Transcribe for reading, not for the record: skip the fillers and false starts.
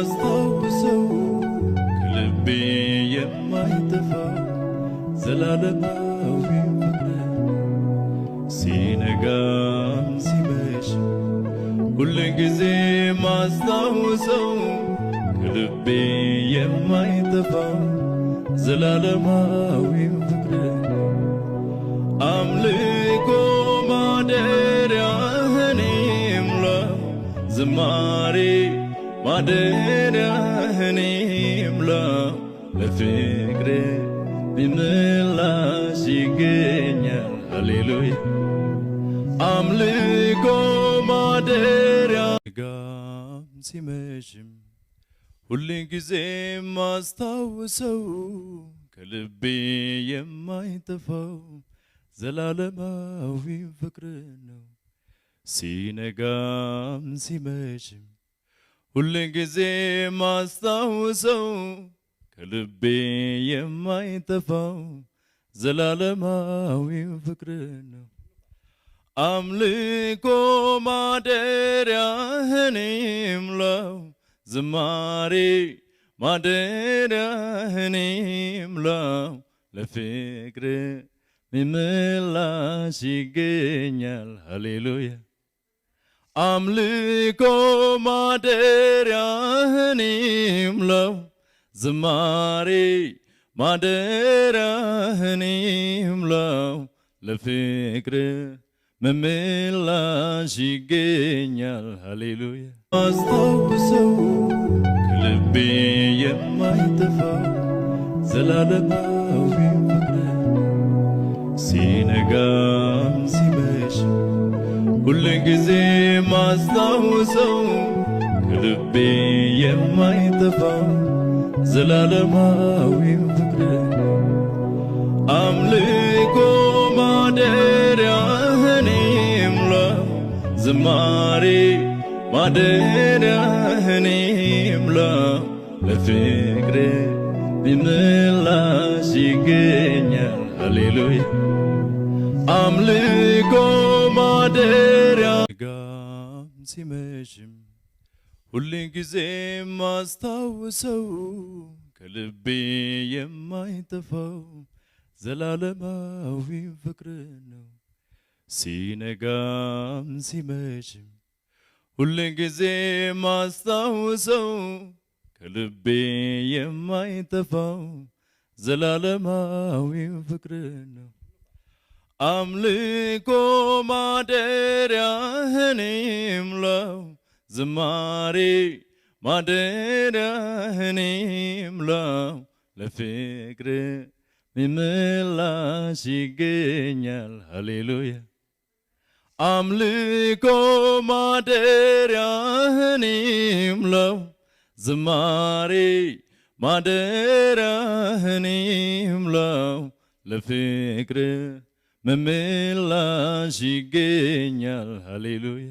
ማስታውሰው ከልቤ የማይጠፋው ዘላለማዊ ፍቅር ሲነጋም ሲመሽ ሁልጊዜ ማስታውሰው ከልቤ የማይጠፋው ዘላለማዊ ፍቅር አምልኮ ማደሪያህን ይሙላው ዝማሬ ማደሪያህን ይሙላው ለፍቅር ምላሽ ይገኛል ሃሌሉያ አምልኮ ማደሪያ ጋም ሲመሽም ሁልጊዜ ማስታውሰው ከልቤ የማይጠፋው ዘላለማዊ ፍቅር ነው ሲነጋም ሲመሽም ሁልጊዜ ማስታውሰው ከልቤ የማይጠፋው ዘላለማዊ ፍቅር ነው አምልኮ ማደሪያህን ይሙላው ዝማሬ ማደሪያህን ይሙላው ለፍቅር ምላሽ ይገኛል ሃሌሉያ አምልኮ ማደሪያህን ይሙላው ዝማሬ ማደሪያህን ይሙላው ለፍቅር ምላሽ ይገኛል ሃሌሉያ ማስታውሰው ከልቤ የማይጠፋው ዘላለማዊ ፍቅር ሲነጋም ሲመሽ ሁልጊዜ ማስታውሰው ከልቤ የማይጠፋው ዘላለማዊ ፍቅር አምልኮ ማደሪያህን ይሙላው ዝማሬ ማደሪያህን ይሙላው ለፍቅር ምላሽ ይገኛል ሃሌሉያ አምልኮ ማደሪያ ጋም ሲመሽም ሁልጊዜ ማስታውሰው ከልቤ የማይጠፋው ዘላለማዊ ፍቅር ነው ሲነጋም ሲመሽም ሁልጊዜ ማስታውሰው ከልቤ የማይጠፋው ዘላለማዊ ፍቅር ነው አምልኮ ማደሪያህን ይሙላው ዝማሬ ማደሪያህን ይሙላው ለፍቅር ምላሽ ይገኛል ሃሌሉያ አምልኮ ማደሪያህን ይሙላው ዝማሬ ማደሪያህን ይሙላው ለፍቅር ምላሽ ይገኛል ሃሌሉያ